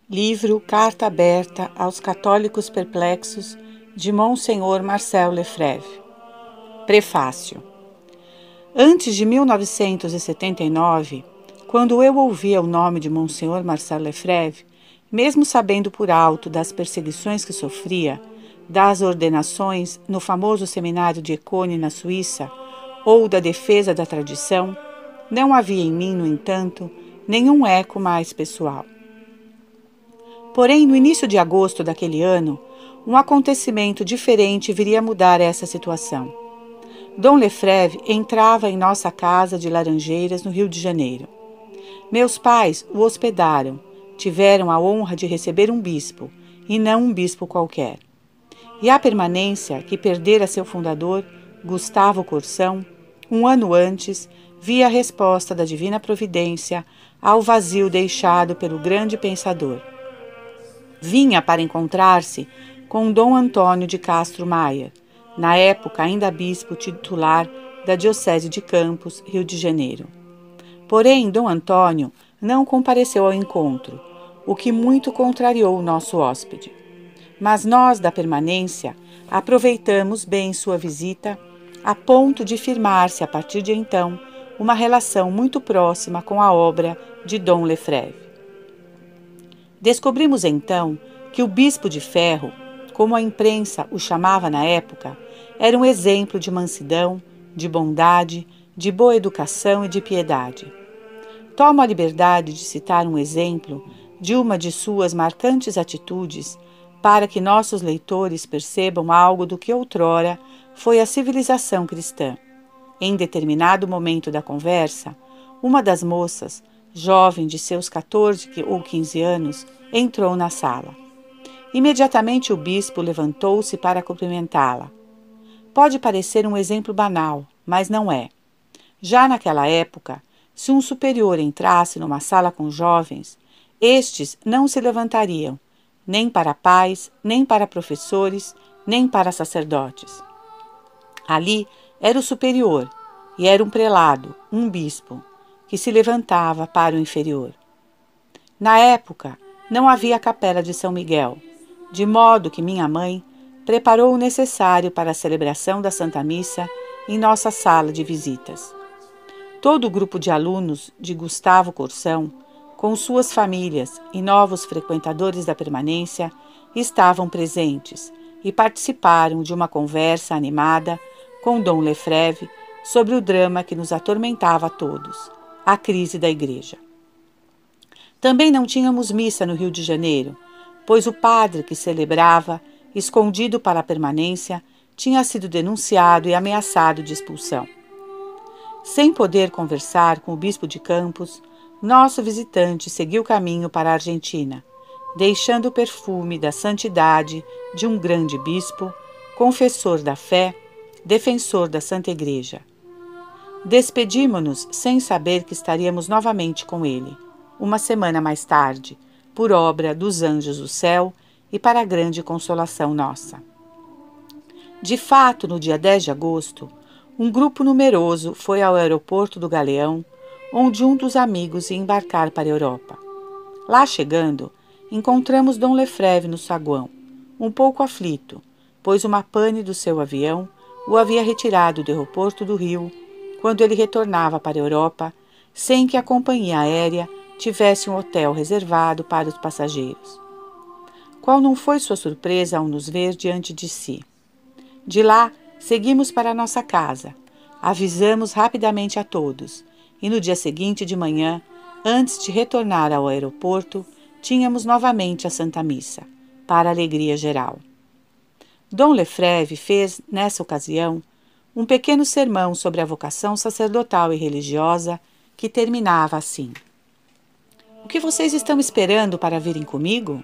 Livro Carta Aberta aos Católicos Perplexos, de Monsenhor Marcel Lefebvre. Prefácio. Antes de 1979, quando eu ouvia o nome de Monsenhor Marcel Lefebvre, mesmo sabendo por alto das perseguições que sofria, das ordenações no famoso seminário de Econe, na Suíça, ou da defesa da tradição, não havia em mim, no entanto, nenhum eco mais pessoal. Porém, no início de agosto daquele ano, um acontecimento diferente viria a mudar essa situação. Dom Lefebvre entrava em nossa casa de Laranjeiras, no Rio de Janeiro. Meus pais o hospedaram, tiveram a honra de receber um bispo, e não um bispo qualquer. E a permanência que perdera seu fundador, Gustavo Corsão, um ano antes, via a resposta da divina providência ao vazio deixado pelo grande pensador. Vinha para encontrar-se com Dom Antônio de Castro Maia, na época ainda bispo titular da Diocese de Campos, Rio de Janeiro. Porém, Dom Antônio não compareceu ao encontro, o que muito contrariou o nosso hóspede. Mas nós, da permanência, aproveitamos bem sua visita, a ponto de firmar-se, a partir de então, uma relação muito próxima com a obra de Dom Lefebvre. Descobrimos então que o Bispo de Ferro, como a imprensa o chamava na época, era um exemplo de mansidão, de bondade, de boa educação e de piedade. Tomo a liberdade de citar um exemplo de uma de suas marcantes atitudes para que nossos leitores percebam algo do que outrora foi a civilização cristã. Em determinado momento da conversa, uma das moças, jovem de seus 14 ou 15 anos, entrou na sala. Imediatamente o bispo levantou-se para cumprimentá-la. Pode parecer um exemplo banal, mas não é. Já naquela época, se um superior entrasse numa sala com jovens, estes não se levantariam, nem para pais, nem para professores, nem para sacerdotes. Ali era o superior, e era um prelado, um bispo, que se levantava para o inferior. Na época, não havia a capela de São Miguel, de modo que minha mãe preparou o necessário para a celebração da Santa Missa em nossa sala de visitas. Todo o grupo de alunos de Gustavo Corsão, com suas famílias e novos frequentadores da permanência, estavam presentes e participaram de uma conversa animada com Dom Lefebvre sobre o drama que nos atormentava a todos, a crise da Igreja. Também não tínhamos missa no Rio de Janeiro, pois o padre que celebrava, escondido para a permanência, tinha sido denunciado e ameaçado de expulsão. Sem poder conversar com o bispo de Campos, nosso visitante seguiu caminho para a Argentina, deixando o perfume da santidade de um grande bispo, confessor da fé, defensor da Santa Igreja. Despedimo-nos sem saber que estaríamos novamente com ele, uma semana mais tarde, por obra dos anjos do céu e para a grande consolação nossa. De fato, no dia 10 de agosto, um grupo numeroso foi ao aeroporto do Galeão, onde um dos amigos ia embarcar para a Europa. Lá chegando, encontramos Dom Lefebvre no saguão, um pouco aflito, pois uma pane do seu avião o havia retirado do aeroporto do Rio, quando ele retornava para a Europa, sem que a companhia aérea tivesse um hotel reservado para os passageiros. Qual não foi sua surpresa ao nos ver diante de si? De lá, seguimos para a nossa casa, avisamos rapidamente a todos, e no dia seguinte de manhã, antes de retornar ao aeroporto, tínhamos novamente a Santa Missa, para a alegria geral. Dom Lefebvre fez, nessa ocasião, um pequeno sermão sobre a vocação sacerdotal e religiosa, que terminava assim: "O que vocês estão esperando para virem comigo?"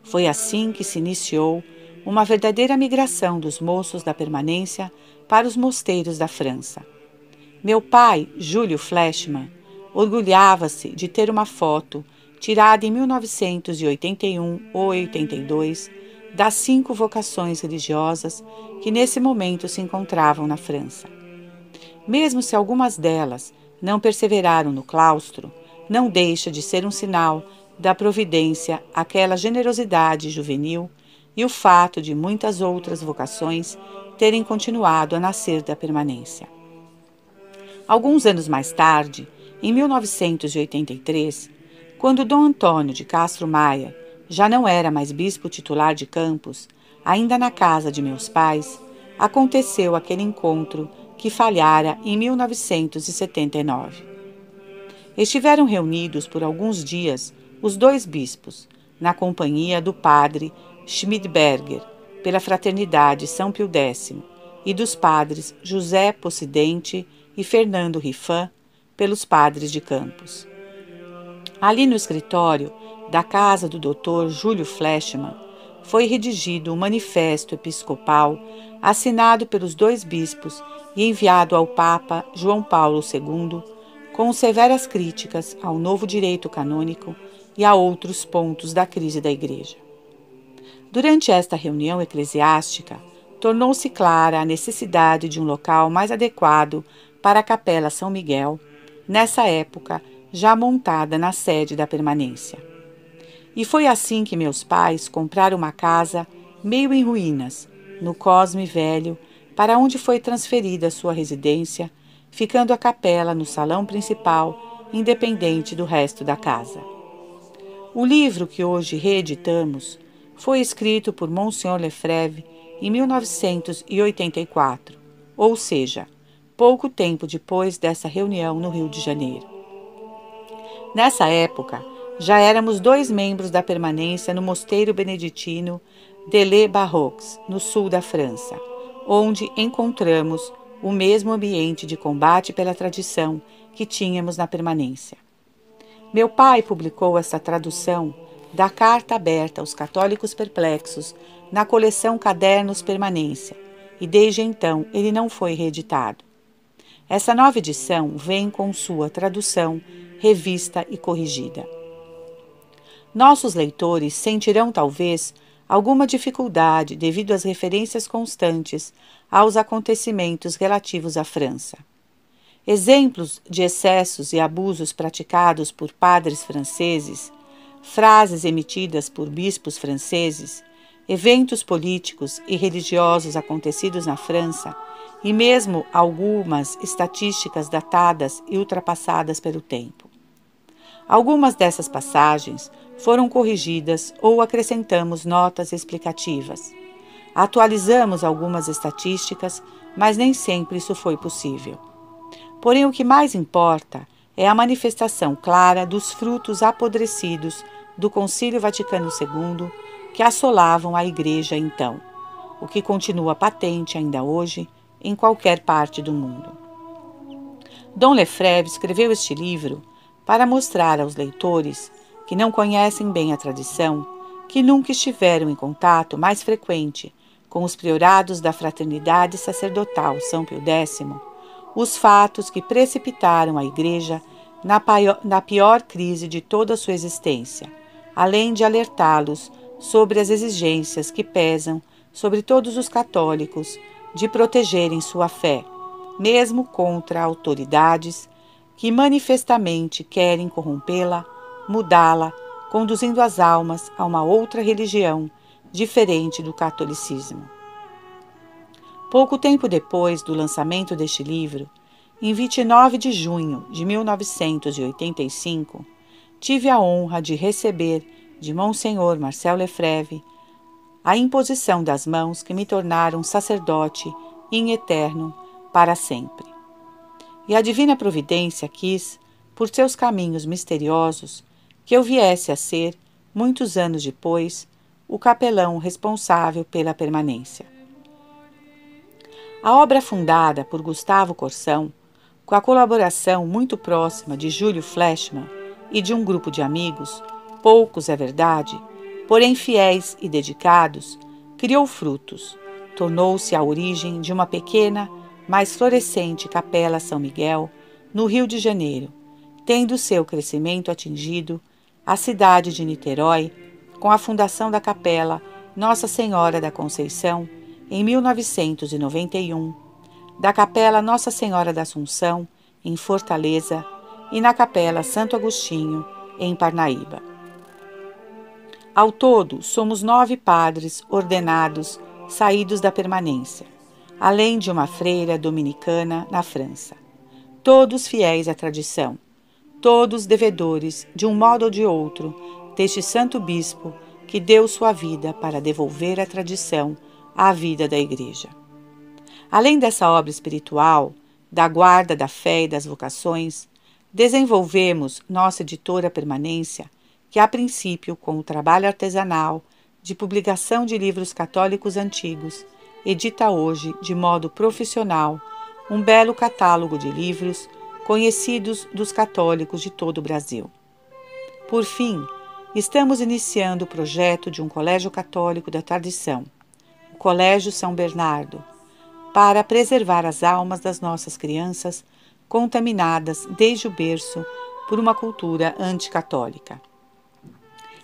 Foi assim que se iniciou uma verdadeira migração dos moços da permanência para os mosteiros da França. Meu pai, Júlio Fleischmann, orgulhava-se de ter uma foto tirada em 1981 ou 82 das 5 vocações religiosas que nesse momento se encontravam na França. Mesmo se algumas delas não perseveraram no claustro, não deixa de ser um sinal da providência aquela generosidade juvenil e o fato de muitas outras vocações terem continuado a nascer da permanência. Alguns anos mais tarde, em 1983, quando Dom Antônio de Castro Maia já não era mais bispo titular de Campos, ainda na casa de meus pais, aconteceu aquele encontro que falhara em 1979. Estiveram reunidos por alguns dias os dois bispos, na companhia do padre Schmidberger, pela Fraternidade São Pio X, e dos padres José Possidente e Fernando Rifan, pelos padres de Campos. Ali no escritório da casa do Dr. Júlio Fleischmann, foi redigido um manifesto episcopal assinado pelos dois bispos e enviado ao Papa João Paulo II, com severas críticas ao novo direito canônico e a outros pontos da crise da Igreja. Durante esta reunião eclesiástica, tornou-se clara a necessidade de um local mais adequado para a Capela São Miguel, nessa época já montada na sede da permanência. E foi assim que meus pais compraram uma casa meio em ruínas, no Cosme Velho, para onde foi transferida sua residência, ficando a capela no salão principal, independente do resto da casa. O livro que hoje reeditamos foi escrito por Monsenhor Lefebvre em 1984, ou seja, pouco tempo depois dessa reunião no Rio de Janeiro. Nessa época, já éramos 2 membros da permanência no mosteiro beneditino de Les Barrocs, no sul da França, onde encontramos o mesmo ambiente de combate pela tradição que tínhamos na permanência. Meu pai publicou essa tradução da Carta Aberta aos Católicos Perplexos na coleção Cadernos Permanência, e desde então ele não foi reeditado. Essa nova edição vem com sua tradução, revista e corrigida. Nossos leitores sentirão talvez alguma dificuldade devido às referências constantes aos acontecimentos relativos à França. Exemplos de excessos e abusos praticados por padres franceses, frases emitidas por bispos franceses, eventos políticos e religiosos acontecidos na França e mesmo algumas estatísticas datadas e ultrapassadas pelo tempo. Algumas dessas passagens foram corrigidas ou acrescentamos notas explicativas. Atualizamos algumas estatísticas, mas nem sempre isso foi possível. Porém, o que mais importa é a manifestação clara dos frutos apodrecidos do Concílio Vaticano II que assolavam a Igreja então, o que continua patente ainda hoje em qualquer parte do mundo. Dom Lefebvre escreveu este livro para mostrar aos leitores que não conhecem bem a tradição, que nunca estiveram em contato mais frequente com os priorados da Fraternidade Sacerdotal São Pio X, os fatos que precipitaram a Igreja na pior crise de toda a sua existência, além de alertá-los sobre as exigências que pesam sobre todos os católicos de protegerem sua fé, mesmo contra autoridades que manifestamente querem corrompê-la, mudá-la, conduzindo as almas a uma outra religião diferente do catolicismo. Pouco tempo depois do lançamento deste livro, em 29 de junho de 1985, tive a honra de receber de Monsenhor Marcel Lefebvre a imposição das mãos que me tornaram sacerdote in eterno para sempre. E a divina providência quis, por seus caminhos misteriosos, que eu viesse a ser, muitos anos depois, o capelão responsável pela permanência. A obra fundada por Gustavo Corsão, com a colaboração muito próxima de Júlio Fleischmann e de um grupo de amigos, poucos é verdade, porém fiéis e dedicados, criou frutos, tornou-se a origem de uma pequena, mas florescente Capela São Miguel, no Rio de Janeiro, tendo seu crescimento atingido a cidade de Niterói, com a fundação da Capela Nossa Senhora da Conceição, em 1991, da Capela Nossa Senhora da Assunção, em Fortaleza, e na Capela Santo Agostinho, em Parnaíba. Ao todo, somos 9 padres ordenados saídos da permanência, além de uma freira dominicana na França. Todos fiéis à tradição, todos devedores, de um modo ou de outro, deste santo bispo que deu sua vida para devolver a tradição à vida da Igreja. Além dessa obra espiritual, da guarda da fé e das vocações, desenvolvemos nossa editora Permanência, que a princípio, com o trabalho artesanal de publicação de livros católicos antigos, edita hoje, de modo profissional, um belo catálogo de livros conhecidos dos católicos de todo o Brasil. Por fim, estamos iniciando o projeto de um colégio católico da tradição, o Colégio São Bernardo, para preservar as almas das nossas crianças contaminadas desde o berço por uma cultura anticatólica.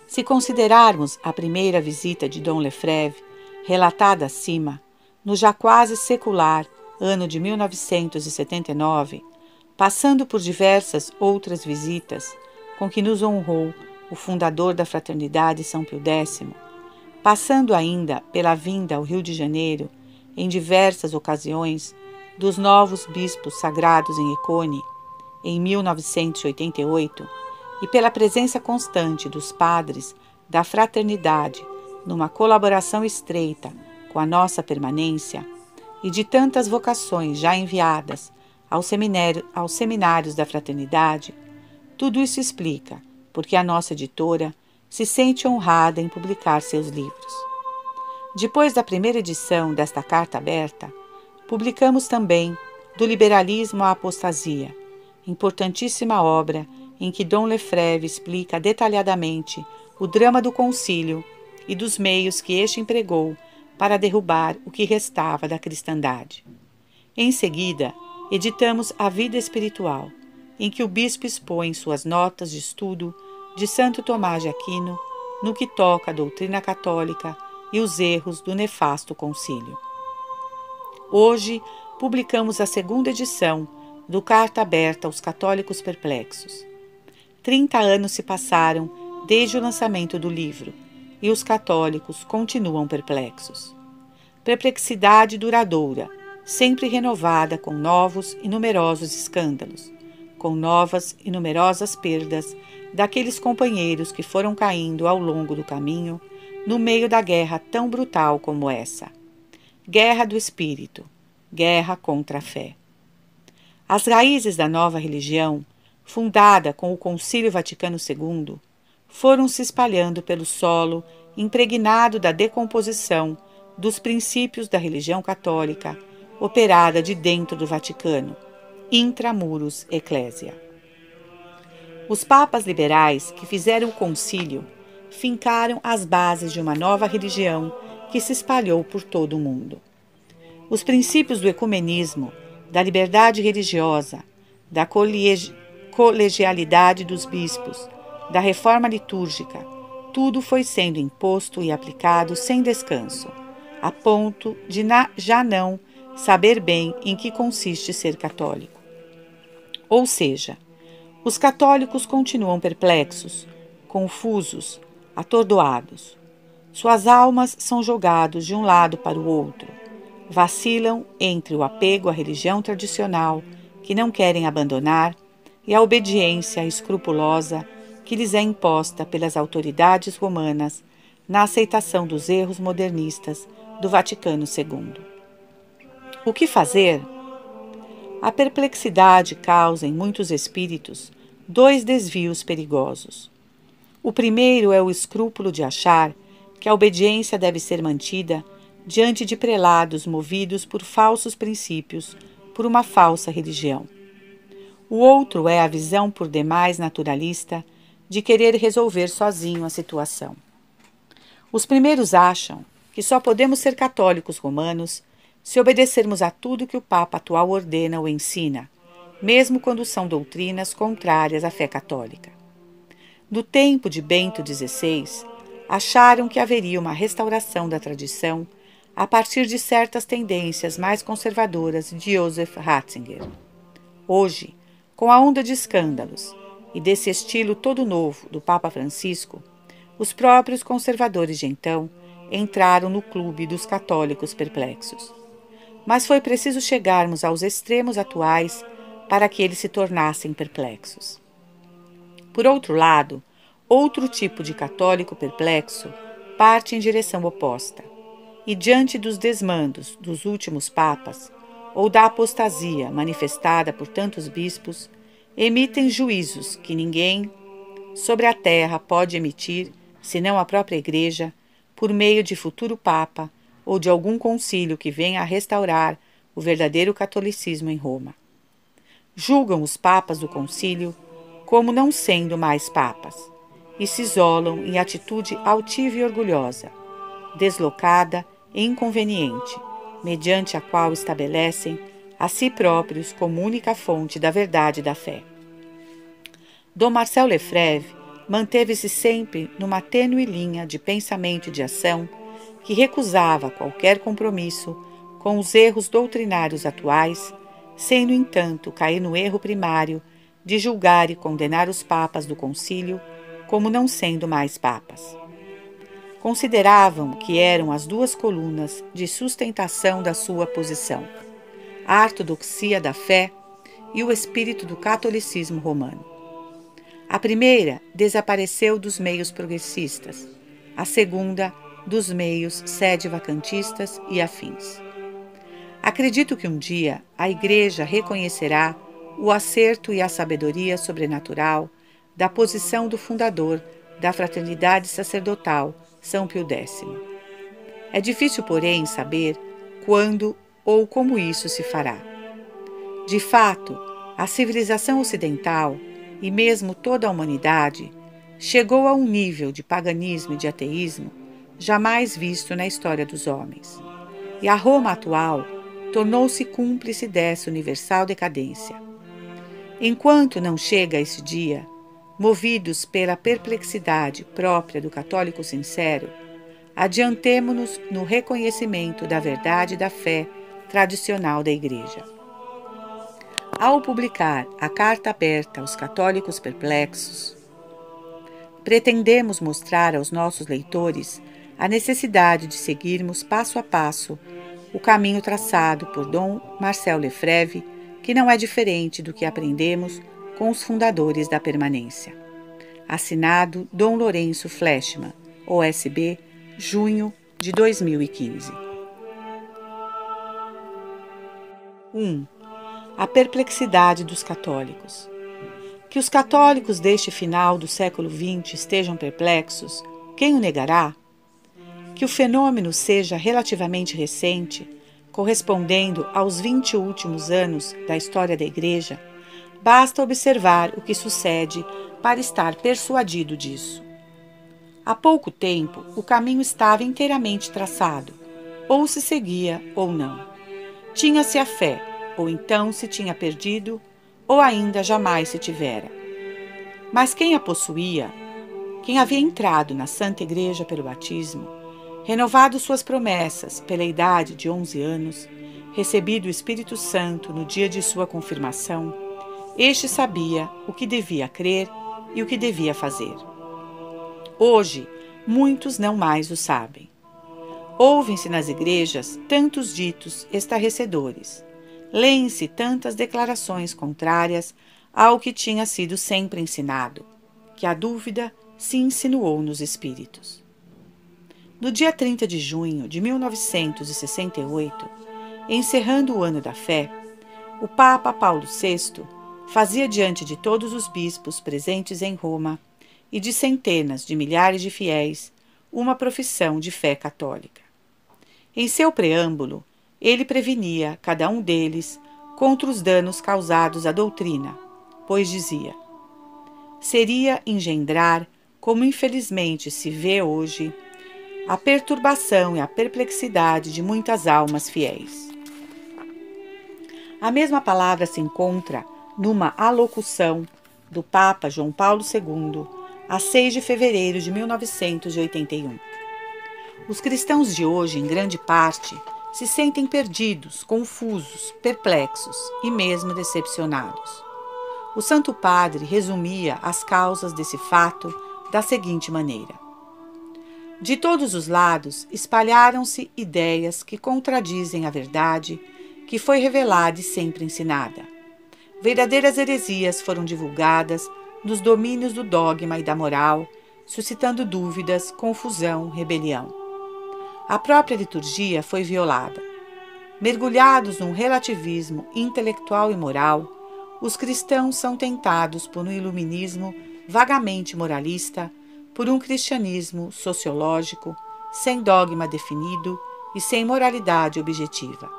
Se considerarmos a primeira visita de Dom Lefebvre, relatada acima, no já quase secular ano de 1979, passando por diversas outras visitas com que nos honrou o fundador da Fraternidade São Pio X, passando ainda pela vinda ao Rio de Janeiro, em diversas ocasiões, dos novos bispos sagrados em Econe, em 1988, e pela presença constante dos padres da Fraternidade numa colaboração estreita com a nossa permanência, e de tantas vocações já enviadas aos seminários da Fraternidade, tudo isso explica porque a nossa editora se sente honrada em publicar seus livros. Depois da primeira edição desta Carta Aberta, publicamos também Do Liberalismo à Apostasia, importantíssima obra em que Dom Lefebvre explica detalhadamente o drama do concílio e dos meios que este empregou para derrubar o que restava da cristandade. Em seguida, editamos A Vida Espiritual, em que o bispo expõe suas notas de estudo de Santo Tomás de Aquino no que toca à doutrina católica e os erros do nefasto concílio. Hoje, publicamos a segunda edição do Carta Aberta aos Católicos Perplexos. 30 anos se passaram desde o lançamento do livro e os católicos continuam perplexos. Perplexidade duradoura, sempre renovada com novos e numerosos escândalos, com novas e numerosas perdas daqueles companheiros que foram caindo ao longo do caminho no meio da guerra tão brutal como essa. Guerra do espírito, guerra contra a fé. As raízes da nova religião, fundada com o Concílio Vaticano II, foram se espalhando pelo solo impregnado da decomposição dos princípios da religião católica operada de dentro do Vaticano, intramuros ecclesia. Os papas liberais que fizeram o concílio fincaram as bases de uma nova religião que se espalhou por todo o mundo. Os princípios do ecumenismo, da liberdade religiosa, da colegialidade dos bispos, da reforma litúrgica, tudo foi sendo imposto e aplicado sem descanso, a ponto de já não saber bem em que consiste ser católico. Ou seja, os católicos continuam perplexos, confusos, atordoados. Suas almas são jogados de um lado para o outro, vacilam entre o apego à religião tradicional, que não querem abandonar, e a obediência escrupulosa que lhes é imposta pelas autoridades romanas na aceitação dos erros modernistas do Vaticano II. O que fazer? A perplexidade causa em muitos espíritos 2 desvios perigosos. O primeiro é o escrúpulo de achar que a obediência deve ser mantida diante de prelados movidos por falsos princípios, por uma falsa religião. O outro é a visão por demais naturalista de querer resolver sozinho a situação. Os primeiros acham que só podemos ser católicos romanos se obedecermos a tudo que o Papa atual ordena ou ensina, mesmo quando são doutrinas contrárias à fé católica. No tempo de Bento XVI, acharam que haveria uma restauração da tradição a partir de certas tendências mais conservadoras de Joseph Ratzinger. Hoje, com a onda de escândalos e desse estilo todo novo do Papa Francisco, Os próprios conservadores de então entraram no clube dos católicos perplexos. Mas foi preciso chegarmos aos extremos atuais para que eles se tornassem perplexos. Por outro lado, outro tipo de católico perplexo parte em direção oposta, e diante dos desmandos dos últimos papas, ou da apostasia manifestada por tantos bispos, emitem juízos que ninguém sobre a terra pode emitir, senão a própria Igreja, por meio de futuro Papa ou de algum concílio que venha a restaurar o verdadeiro catolicismo em Roma. Julgam os papas do concílio como não sendo mais papas, e se isolam em atitude altiva e orgulhosa, deslocada e inconveniente, mediante a qual estabelecem a si próprios como única fonte da verdade e da fé. Dom Marcel Lefebvre manteve-se sempre numa tênue linha de pensamento e de ação que recusava qualquer compromisso com os erros doutrinários atuais, sem, no entanto, cair no erro primário de julgar e condenar os papas do concílio como não sendo mais papas. Consideravam que eram as duas colunas de sustentação da sua posição, a ortodoxia da fé e o espírito do catolicismo romano. A primeira desapareceu dos meios progressistas, a segunda dos meios sede-vacantistas e afins. Acredito que um dia a Igreja reconhecerá o acerto e a sabedoria sobrenatural da posição do fundador da fraternidade sacerdotal, São Pio X. É difícil, porém, saber quando ou como isso se fará. De fato, a civilização ocidental, e mesmo toda a humanidade, chegou a um nível de paganismo e de ateísmo jamais visto na história dos homens. E a Roma atual tornou-se cúmplice dessa universal decadência. Enquanto não chega esse dia, movidos pela perplexidade própria do católico sincero, adiantemo-nos no reconhecimento da verdade e da fé tradicional da Igreja. Ao publicar a Carta Aberta aos Católicos Perplexos, pretendemos mostrar aos nossos leitores a necessidade de seguirmos passo a passo o caminho traçado por Dom Marcel Lefebvre, que não é diferente do que aprendemos com os fundadores da permanência. Assinado Dom Lourenço Fleischmann, OSB, junho de 2015. 1. A perplexidade dos católicos. Que os católicos deste final do século XX estejam perplexos, quem o negará? Que o fenômeno seja relativamente recente, correspondendo aos 20 últimos anos da história da Igreja, basta observar o que sucede para estar persuadido disso. Há pouco tempo, o caminho estava inteiramente traçado, ou se seguia ou não. Tinha-se a fé, ou então se tinha perdido, ou ainda jamais se tivera. Mas quem a possuía, quem havia entrado na Santa Igreja pelo batismo, renovado suas promessas pela idade de 11 anos, recebido o Espírito Santo no dia de sua confirmação, este sabia o que devia crer e o que devia fazer. Hoje, muitos não mais o sabem. Ouvem-se nas igrejas tantos ditos estarrecedores. Leem-se tantas declarações contrárias ao que tinha sido sempre ensinado, que a dúvida se insinuou nos espíritos. No dia 30 de junho de 1968, encerrando o ano da fé, o Papa Paulo VI fazia diante de todos os bispos presentes em Roma e de centenas de milhares de fiéis uma profissão de fé católica. Em seu preâmbulo, ele prevenia cada um deles contra os danos causados à doutrina, pois dizia: seria engendrar, como infelizmente se vê hoje, a perturbação e a perplexidade de muitas almas fiéis. A mesma palavra se encontra numa alocução do Papa João Paulo II, a 6 de fevereiro de 1981. Os cristãos de hoje, em grande parte, se sentem perdidos, confusos, perplexos e mesmo decepcionados. O Santo Padre resumia as causas desse fato da seguinte maneira: De todos os lados espalharam-se ideias que contradizem a verdade que foi revelada e sempre ensinada. Verdadeiras heresias foram divulgadas nos domínios do dogma e da moral, suscitando dúvidas, confusão, rebelião. A própria liturgia foi violada. Mergulhados num relativismo intelectual e moral, os cristãos são tentados por um iluminismo vagamente moralista, por um cristianismo sociológico, sem dogma definido e sem moralidade objetiva.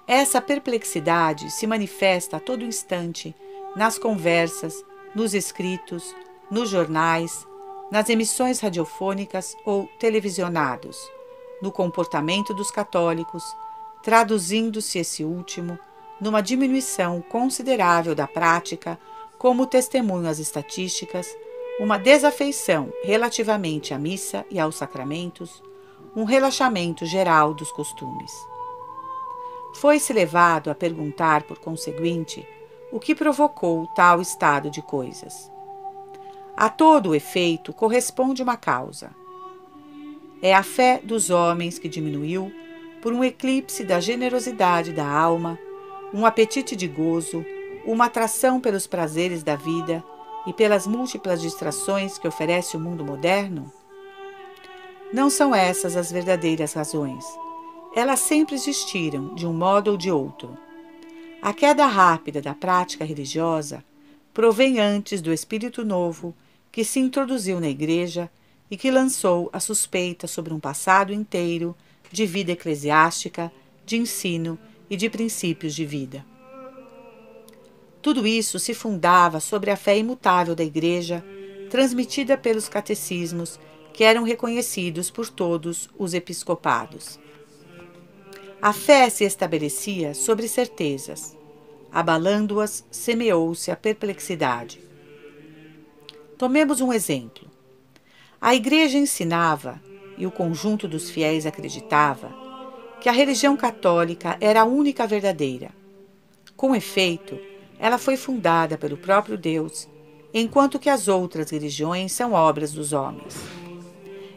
Essa perplexidade se manifesta a todo instante nas conversas, nos escritos, nos jornais, nas emissões radiofônicas ou televisionados, no comportamento dos católicos, traduzindo-se esse último numa diminuição considerável da prática, como testemunham as estatísticas, uma desafeição relativamente à missa e aos sacramentos, um relaxamento geral dos costumes. Foi-se levado a perguntar, por conseguinte, o que provocou tal estado de coisas. A todo o efeito corresponde uma causa. É a fé dos homens que diminuiu por um eclipse da generosidade da alma, um apetite de gozo, uma atração pelos prazeres da vida e pelas múltiplas distrações que oferece o mundo moderno? Não são essas as verdadeiras razões. Elas sempre existiram, de um modo ou de outro. A queda rápida da prática religiosa provém antes do espírito novo que se introduziu na Igreja e que lançou a suspeita sobre um passado inteiro de vida eclesiástica, de ensino e de princípios de vida. Tudo isso se fundava sobre a fé imutável da Igreja, transmitida pelos catecismos que eram reconhecidos por todos os episcopados. A fé se estabelecia sobre certezas. Abalando-as, semeou-se a perplexidade. Tomemos um exemplo. A Igreja ensinava, e o conjunto dos fiéis acreditava, que a religião católica era a única verdadeira. Com efeito, ela foi fundada pelo próprio Deus, enquanto que as outras religiões são obras dos homens.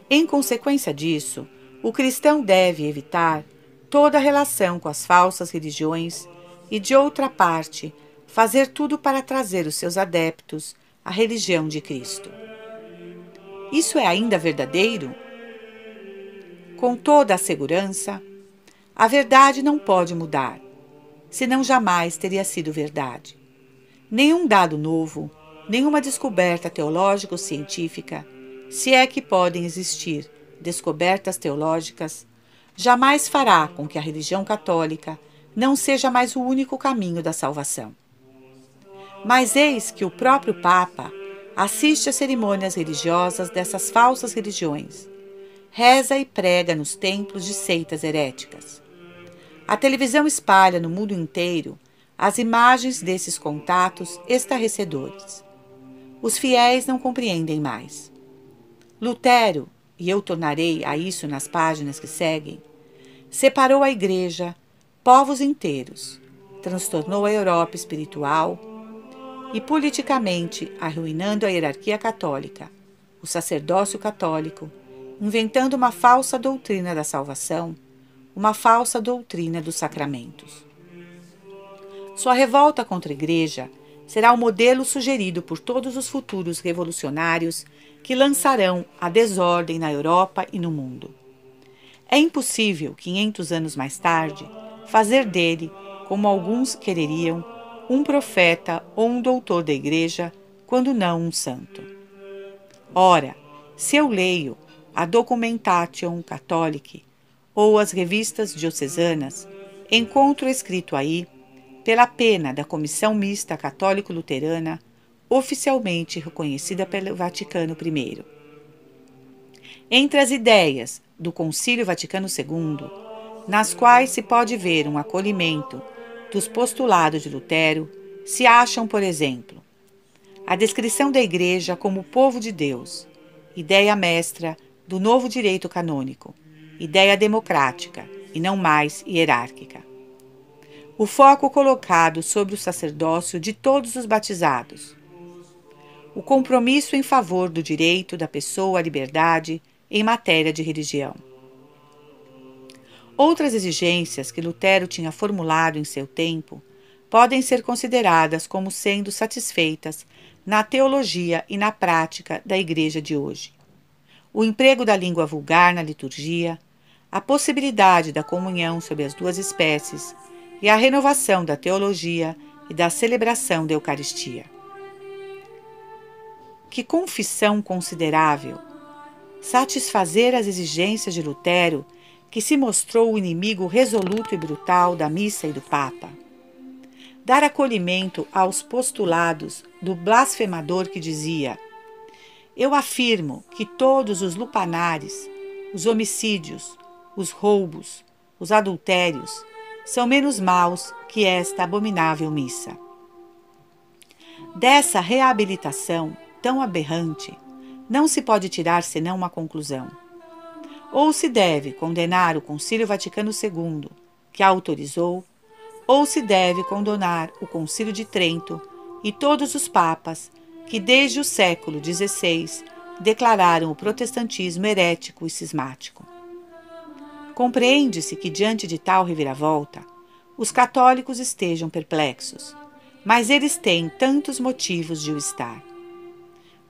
Em consequência disso, o cristão deve evitar toda relação com as falsas religiões e, de outra parte, fazer tudo para trazer os seus adeptos à religião de Cristo. Isso é ainda verdadeiro? Com toda a segurança, a verdade não pode mudar, senão jamais teria sido verdade. Nenhum dado novo, nenhuma descoberta teológico-científica, se é que podem existir descobertas teológicas, jamais fará com que a religião católica não seja mais o único caminho da salvação. Mas eis que o próprio Papa assiste às cerimônias religiosas dessas falsas religiões, reza e prega nos templos de seitas heréticas. A televisão espalha no mundo inteiro as imagens desses contatos estarrecedores. Os fiéis não compreendem mais. Lutero, e eu tornarei a isso nas páginas que seguem, separou a Igreja, povos inteiros, transtornou a Europa espiritual e politicamente arruinando a hierarquia católica, o sacerdócio católico, inventando uma falsa doutrina da salvação, uma falsa doutrina dos sacramentos. Sua revolta contra a Igreja será o modelo sugerido por todos os futuros revolucionários que lançarão a desordem na Europa e no mundo. É impossível, 500 anos mais tarde, fazer dele, como alguns quereriam, um profeta ou um doutor da Igreja, quando não um santo. Ora, se eu leio a Documentation Catholique ou as revistas diocesanas, encontro escrito aí, pela pena da Comissão Mista Católico-Luterana, oficialmente reconhecida pelo Vaticano I. Entre as ideias do Concílio Vaticano II, nas quais se pode ver um acolhimento dos postulados de Lutero, se acham, por exemplo, a descrição da Igreja como povo de Deus, ideia mestra do novo direito canônico, ideia democrática e não mais hierárquica. O foco colocado sobre o sacerdócio de todos os batizados. O compromisso em favor do direito da pessoa à liberdade em matéria de religião. Outras exigências que Lutero tinha formulado em seu tempo podem ser consideradas como sendo satisfeitas na teologia e na prática da Igreja de hoje. O emprego da língua vulgar na liturgia, a possibilidade da comunhão sob as duas espécies e a renovação da teologia e da celebração da Eucaristia. Que confissão considerável! Satisfazer as exigências de Lutero, que se mostrou o inimigo resoluto e brutal da missa e do Papa. Dar acolhimento aos postulados do blasfemador que dizia: eu afirmo que todos os lupanares, os homicídios, os roubos, os adultérios são menos maus que esta abominável missa. Dessa reabilitação tão aberrante, não se pode tirar senão uma conclusão. Ou se deve condenar o Concílio Vaticano II, que a autorizou, ou se deve condenar o Concílio de Trento e todos os papas que desde o século XVI declararam o protestantismo herético e cismático. Compreende-se que, diante de tal reviravolta, os católicos estejam perplexos, mas eles têm tantos motivos de o estar.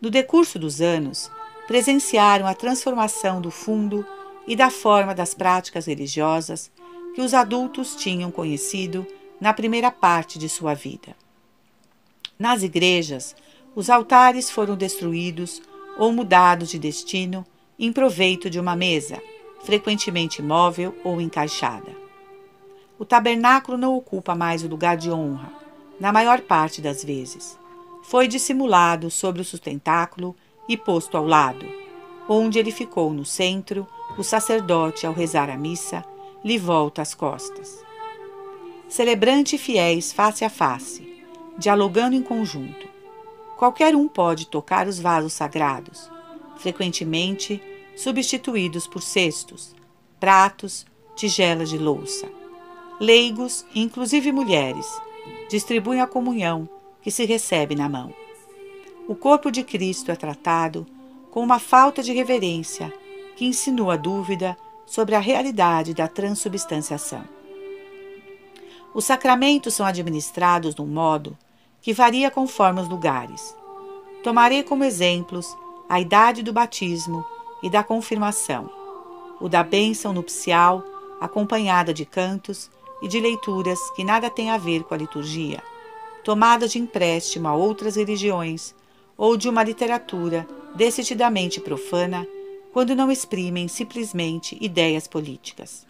No decurso dos anos, presenciaram a transformação do fundo e da forma das práticas religiosas que os adultos tinham conhecido na primeira parte de sua vida. Nas igrejas, os altares foram destruídos ou mudados de destino em proveito de uma mesa, frequentemente móvel ou encaixada. O tabernáculo não ocupa mais o lugar de honra, na maior parte das vezes. Foi dissimulado sobre o sustentáculo e posto ao lado, onde ele ficou no centro, o sacerdote, ao rezar a missa, lhe volta as costas. Celebrante e fiéis face a face, dialogando em conjunto. Qualquer um pode tocar os vasos sagrados, frequentemente substituídos por cestos, pratos, tigelas de louça. Leigos, inclusive mulheres, distribuem a comunhão que se recebe na mão. O corpo de Cristo é tratado com uma falta de reverência que insinua dúvida sobre a realidade da transubstanciação. Os sacramentos são administrados de um modo que varia conforme os lugares. Tomarei como exemplos a idade do batismo e da confirmação, o da bênção nupcial, acompanhada de cantos e de leituras que nada têm a ver com a liturgia, tomadas de empréstimo a outras religiões ou de uma literatura decididamente profana, quando não exprimem simplesmente ideias políticas.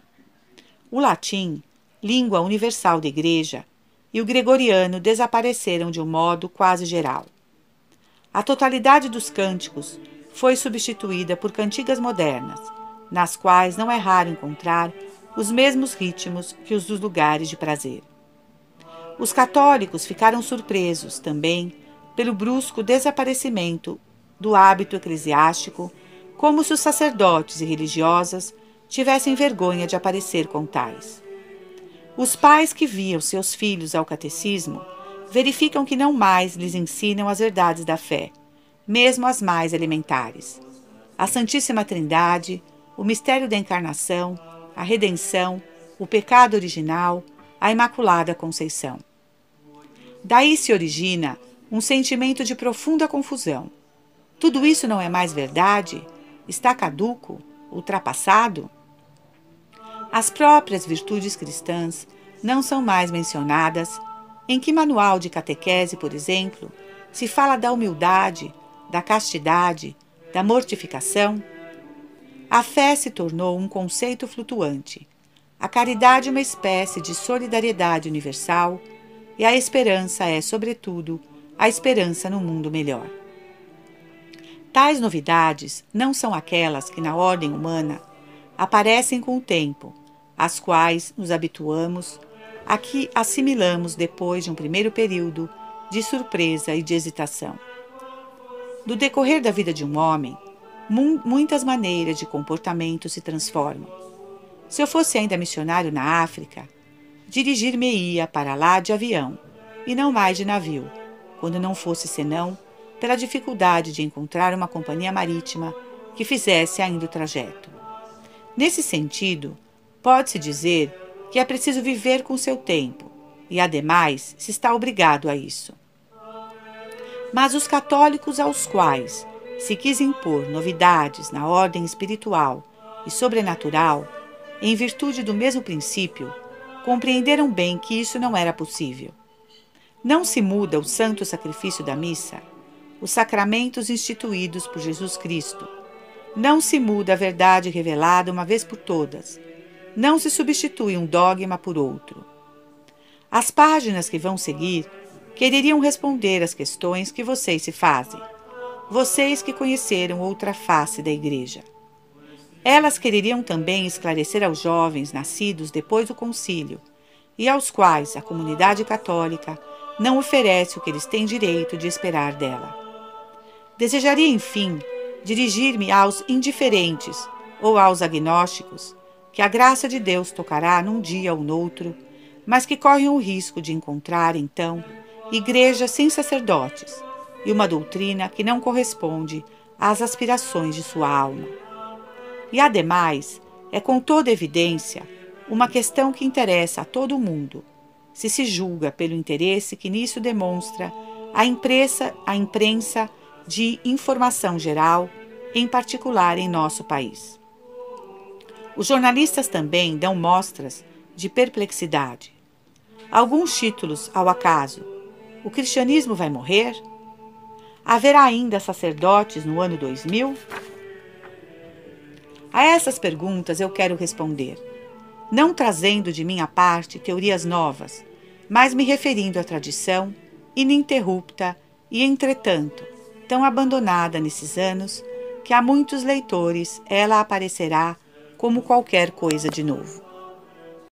O latim, língua universal da Igreja, e o gregoriano desapareceram de um modo quase geral. A totalidade dos cânticos foi substituída por cantigas modernas, nas quais não é raro encontrar os mesmos ritmos que os dos lugares de prazer. Os católicos ficaram surpresos também pelo brusco desaparecimento do hábito eclesiástico, como se os sacerdotes e religiosas tivessem vergonha de aparecer com tais. Os pais que viam seus filhos ao catecismo verificam que não mais lhes ensinam as verdades da fé, mesmo as mais elementares. A Santíssima Trindade, o mistério da encarnação, a redenção, o pecado original, a Imaculada Conceição. Daí se origina um sentimento de profunda confusão. Tudo isso não é mais verdade? Está caduco? Ultrapassado? As próprias virtudes cristãs não são mais mencionadas. Em que manual de catequese, por exemplo, se fala da humildade, da castidade, da mortificação? A fé se tornou um conceito flutuante, a caridade uma espécie de solidariedade universal e a esperança é, sobretudo, a esperança no mundo melhor. Tais novidades não são aquelas que, na ordem humana, aparecem com o tempo, às quais nos habituamos, a que assimilamos depois de um primeiro período de surpresa e de hesitação. No decorrer da vida de um homem, muitas maneiras de comportamento se transformam. Se eu fosse ainda missionário na África, dirigir-me-ia para lá de avião, e não mais de navio, quando não fosse senão pela dificuldade de encontrar uma companhia marítima que fizesse ainda o trajeto. Nesse sentido, pode-se dizer que é preciso viver com seu tempo, e ademais se está obrigado a isso. Mas os católicos aos quais se quis impor novidades na ordem espiritual e sobrenatural, em virtude do mesmo princípio, compreenderam bem que isso não era possível. Não se muda o santo sacrifício da missa, os sacramentos instituídos por Jesus Cristo. Não se muda a verdade revelada uma vez por todas. Não se substitui um dogma por outro. As páginas que vão seguir quereriam responder às questões que vocês se fazem, vocês que conheceram outra face da Igreja. Elas quereriam também esclarecer aos jovens nascidos depois do concílio e aos quais a comunidade católica não oferece o que eles têm direito de esperar dela. Desejaria, enfim, dirigir-me aos indiferentes ou aos agnósticos, que a graça de Deus tocará num dia ou noutro, mas que correm o risco de encontrar, então, igreja sem sacerdotes e uma doutrina que não corresponde às aspirações de sua alma. E, ademais, é com toda evidência uma questão que interessa a todo o mundo, se julga pelo interesse que nisso demonstra a imprensa de informação geral, em particular em nosso país. Os jornalistas também dão mostras de perplexidade. Alguns títulos ao acaso: o cristianismo vai morrer? Haverá ainda sacerdotes no ano 2000? A essas perguntas eu quero responder, não trazendo de minha parte teorias novas, mas me referindo à tradição ininterrupta e, entretanto, tão abandonada nesses anos que a muitos leitores ela aparecerá como qualquer coisa de novo.